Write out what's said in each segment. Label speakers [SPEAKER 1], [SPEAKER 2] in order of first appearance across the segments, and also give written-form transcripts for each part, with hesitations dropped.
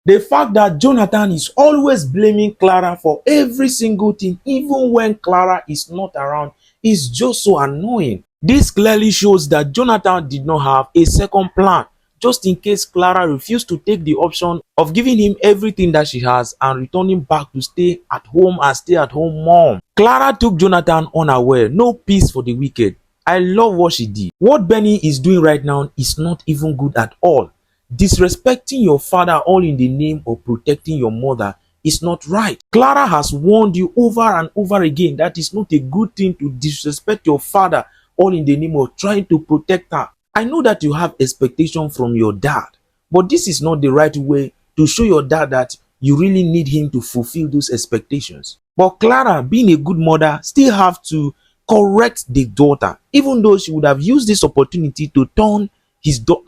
[SPEAKER 1] The fact that Jonathan is always blaming Clara for every single thing, even when Clara is not around, is just so annoying. This clearly shows that Jonathan did not have a second plan, just in case Clara refused to take the option of giving him everything that she has and returning back to stay at home and stay at home mom. Clara took Jonathan unaware. No peace for the wicked. I love what she did. What Benny is doing right now is not even good at all. Disrespecting your father all in the name of protecting your mother is not right. Clara has warned you over and over again that it's not a good thing to disrespect your father all in the name of trying to protect her. I know that you have expectation from your dad, but this is not the right way to show your dad that you really need him to fulfill those expectations. But Clara, being a good mother, still have to correct the daughter, even though she would have used this opportunity to turn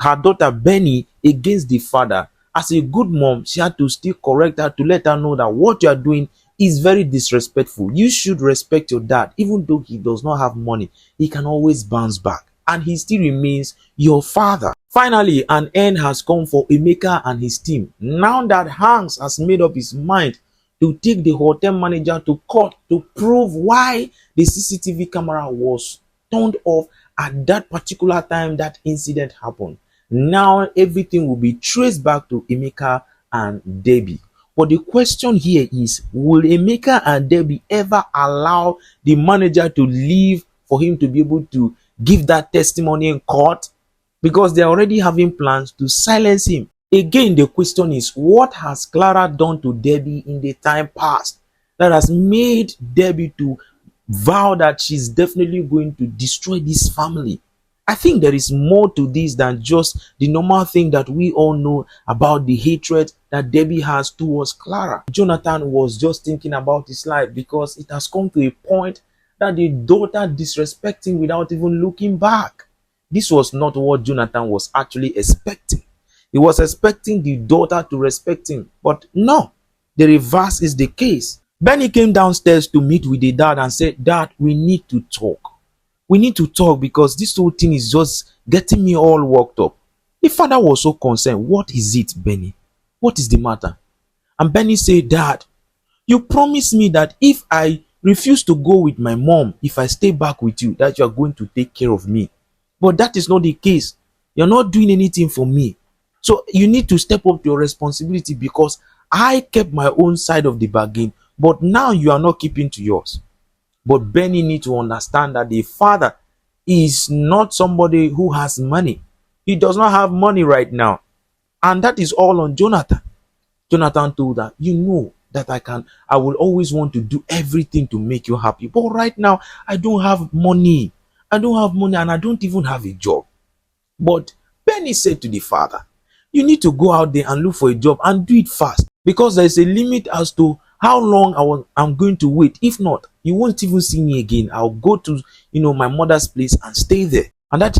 [SPEAKER 1] her daughter Benny against the father. As a good mom, she had to still correct her to let her know that what you are doing is very disrespectful. You should respect your dad. Even though he does not have money, he can always bounce back and he still remains your father. Finally, an end has come for Emeka and his team. Now that Hanks has made up his mind to take the hotel manager to court to prove why the CCTV camera was turned off at that particular time that incident happened. Now everything will be traced back to Emeka and Debbie. But the question here is, will Emeka and Debbie ever allow the manager to leave for him to be able to give that testimony in court? Because they're already having plans to silence him. Again, the question is, what has Clara done to Debbie in the time past that has made Debbie to vow that she's definitely going to destroy this family? I think there is more to this than just the normal thing that we all know about the hatred that Debbie has towards Clara. Jonathan was just thinking about his life because it has come to a point that the daughter disrespects him without even looking back. This was not what Jonathan was actually expecting. He was expecting the daughter to respect him, but no, the reverse is the case. Benny came downstairs to meet with the dad and said, "Dad, we need to talk. We need to talk because this whole thing is just getting me all worked up." The father was so concerned. "What is it, Benny? What is the matter?" And Benny said, "Dad, you promised me that if I refuse to go with my mom, if I stay back with you, that you are going to take care of me. But that is not the case. You're not doing anything for me. So you need to step up to your responsibility because I kept my own side of the bargain, but now you are not keeping to yours." But Benny needs to understand that the father is not somebody who has money. He does not have money right now. And that is all on Jonathan. Jonathan told her, "You know that I will always want to do everything to make you happy. But right now, I don't have money. I don't have money and I don't even have a job." But Benny said to the father, "You need to go out there and look for a job and do it fast because there is a limit as to how long I'm going to wait. If not, you won't even see me again. I'll go to my mother's place and stay there." And that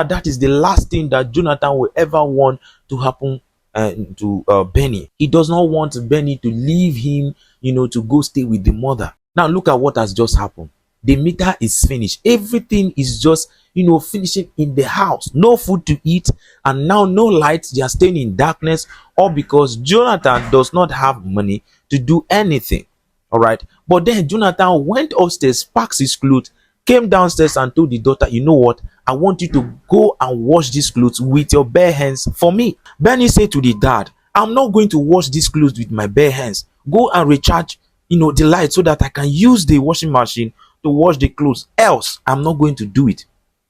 [SPEAKER 1] that is the last thing that Jonathan will ever want to happen to Benny. He does not want Benny to leave him, to go stay with the mother. Now look at what has just happened. The meter is finished. Everything is just finishing in the house. No food to eat and now no lights. They are staying in darkness, all because Jonathan does not have money to do anything. All right, but then Jonathan went upstairs, packed his clothes, came downstairs and told the daughter, "You know what, I want you to go and wash these clothes with your bare hands for me." Benny said to the dad, "I'm not going to wash these clothes with my bare hands. Go and recharge the light so that I can use the washing machine to wash the clothes, else I'm not going to do it."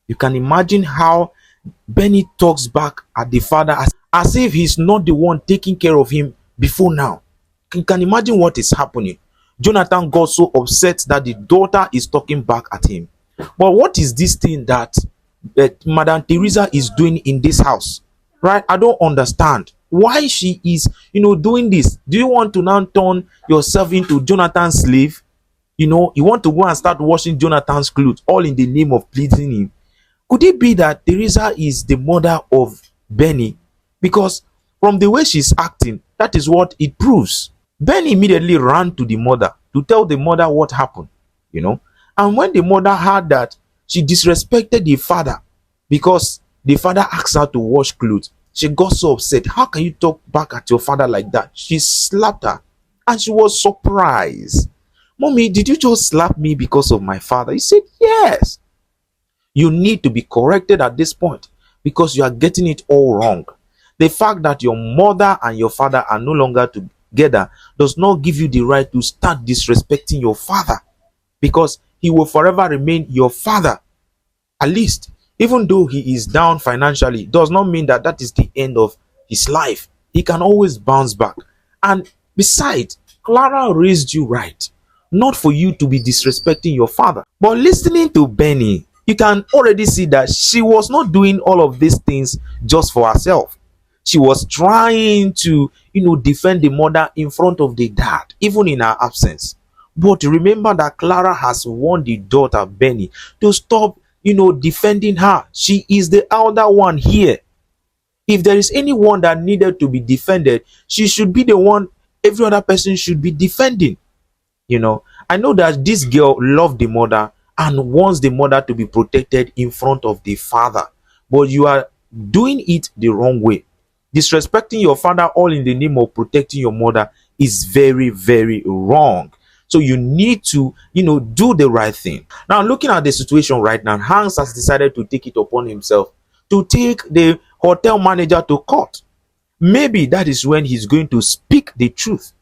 [SPEAKER 1] You can imagine how Benny talks back at the father as if he's not the one taking care of him before now. You can imagine what is happening. Jonathan got so upset that the daughter is talking back at him. But what is this thing that Madam Teresa is doing in this house? Right? I don't understand why she is doing this. Do you want to now turn yourself into Jonathan's slave? You want to go and start washing Jonathan's clothes all in the name of pleasing him. Could it be that Teresa is the mother of Benny? Because from the way she's acting, that is what it proves. Benny immediately ran to the mother to tell the mother what happened, And when the mother heard that, she disrespected the father because the father asked her to wash clothes. She got so upset. How can you talk back at your father like that? She slapped her and she was surprised. Mommy, did you just slap me because of my father? He said, yes. You need to be corrected at this point because you are getting it all wrong. The fact that your mother and your father are no longer together does not give you the right to start disrespecting your father, because he will forever remain your father. At least, even though he is down financially, does not mean that that is the end of his life. He can always bounce back. And besides, Clara raised you right, not for you to be disrespecting your father. But listening to Benny, you can already see that she was not doing all of these things just for herself. She was trying to, defend the mother in front of the dad, even in her absence. But remember that Clara has warned the daughter Benny to stop, defending her. She is the elder one here. If there is anyone that needed to be defended, she should be the one every other person should be defending. I know that this girl loved the mother and wants the mother to be protected in front of the father, but you are doing it the wrong way. Disrespecting your father all in the name of protecting your mother is very, very wrong. So you need to, do the right thing. Now, looking at the situation right now, Hans has decided to take it upon himself to take the hotel manager to court. Maybe that is when he's going to speak the truth,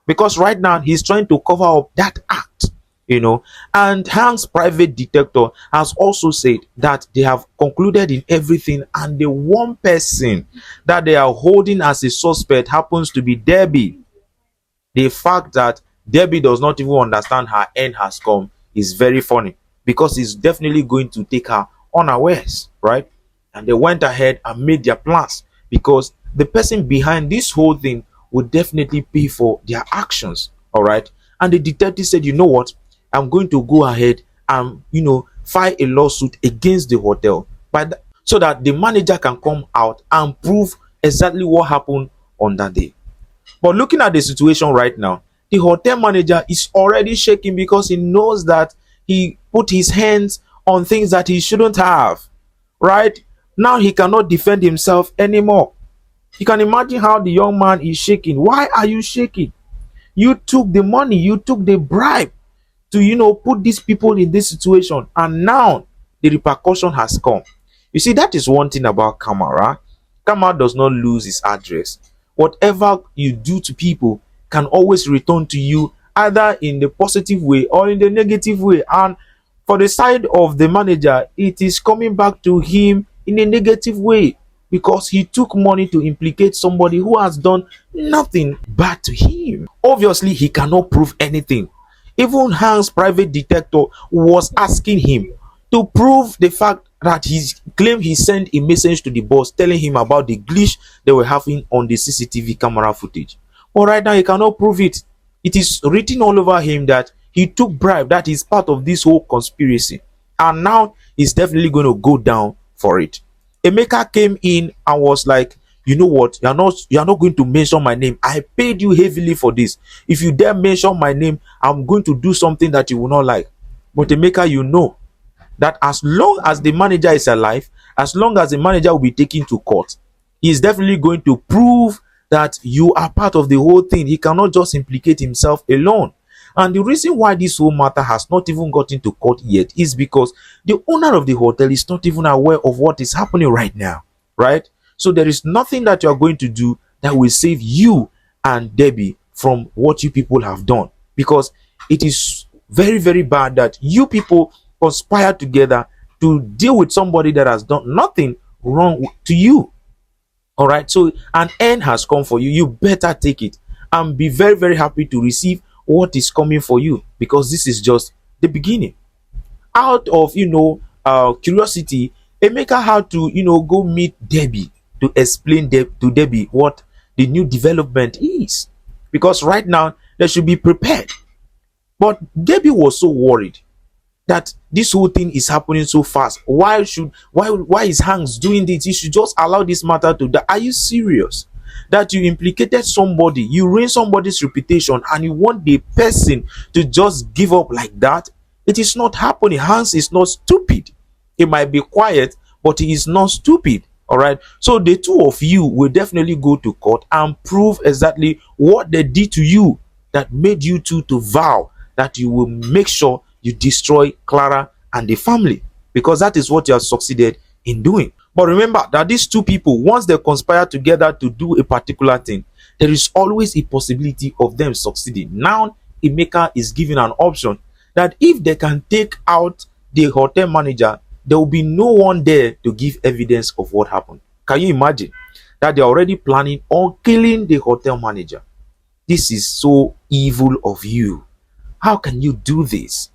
[SPEAKER 1] because right now he's trying to cover up that act. And Hans' private detector has also said that they have concluded in everything, and the one person that they are holding as a suspect happens to be Debbie. The fact that Debbie does not even understand her end has come is very funny, because he's definitely going to take her unawares, right? And they went ahead and made their plans, because the person behind this whole thing would definitely pay for their actions. All right. And the detective said, you know what, I'm going to go ahead and file a lawsuit against the hotel, so that the manager can come out and prove exactly what happened on that day. But looking at the situation right now, the hotel manager is already shaking, because he knows that he put his hands on things that he shouldn't have. Right now, he cannot defend himself anymore. You can imagine how the young man is shaking. Why are you shaking? You took the money, you took the bribe to put these people in this situation, and now the repercussion has come. You see, that is one thing about Kamara. Kamara does not lose his address. Whatever you do to people can always return to you, either in the positive way or in the negative way. And for the side of the manager, it is coming back to him in a negative way, because he took money to implicate somebody who has done nothing bad to him. Obviously, he cannot prove anything. Even Hans' private detector was asking him to prove the fact that he claimed he sent a message to the boss telling him about the glitch they were having on the CCTV camera footage. But right now, he cannot prove it. It is written all over him that he took bribe, that is part of this whole conspiracy. And now he's definitely going to go down for it. Emeka came in and was like, you know what, you're not going to mention my name. I paid you heavily for this. If you dare mention my name, I'm going to do something that you will not like. But Emeka, you know that as long as the manager is alive, as long as the manager will be taken to court, he is definitely going to prove that you are part of the whole thing. He cannot just implicate himself alone. And the reason why this whole matter has not even gotten to court yet is because the owner of the hotel is not even aware of what is happening right now, right? So there is nothing that you are going to do that will save you and Debbie from what you people have done, because it is very, very bad that you people conspire together to deal with somebody that has done nothing wrong to you. All right, so an end has come for you. You better take it and be very, very happy to receive what is coming for you, because this is just the beginning. Out of curiosity, Emeka had to go meet Debbie to explain to Debbie what the new development is, because right now they should be prepared. But Debbie was so worried that this whole thing is happening so fast. Why is Hanks doing this? You should just allow this matter to die. Are you serious? That you implicated somebody, you ruined somebody's reputation, and you want the person to just give up like that? It is not happening. Hans is not stupid. He might be quiet, but he is not stupid. All right, so the two of you will definitely go to court and prove exactly what they did to you that made you two to vow that you will make sure you destroy Clara and the family, because that is what you have succeeded in doing. But remember that these two people, once they conspire together to do a particular thing, there is always a possibility of them succeeding. Now Emeka is given an option that if they can take out the hotel manager, there will be no one there to give evidence of what happened. Can you imagine that they are already planning on killing the hotel manager? This is so evil of you. How can you do this?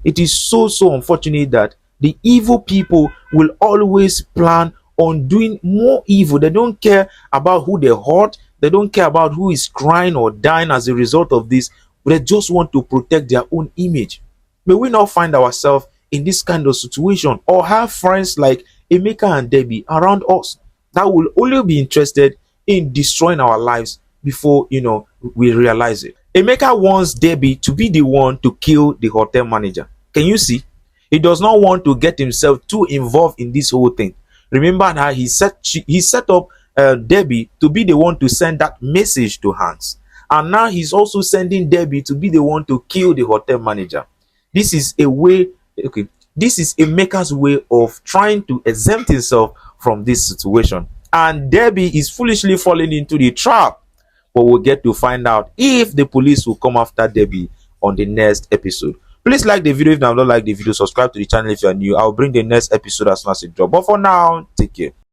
[SPEAKER 1] It is so unfortunate that the evil people will always plan on doing more evil. They don't care about who they hurt. They don't care about who is crying or dying as a result of this. They just want to protect their own image. May we not find ourselves in this kind of situation or have friends like Emeka and Debbie around us that will only be interested in destroying our lives before we realize it. Emeka wants Debbie to be the one to kill the hotel manager. Can you see? He does not want to get himself too involved in this whole thing. Remember that he set up Debbie to be the one to send that message to Hans, and now he's also sending Debbie to be the one to kill the hotel manager. This is a way. Okay, this is Emeka's way of trying to exempt himself from this situation, and Debbie is foolishly falling into the trap. But we'll get to find out if the police will come after Debbie on the next episode. Please like the video if you have not liked the video. Subscribe to the channel if you are new. I'll bring the next episode as soon as it drops. But for now, take care.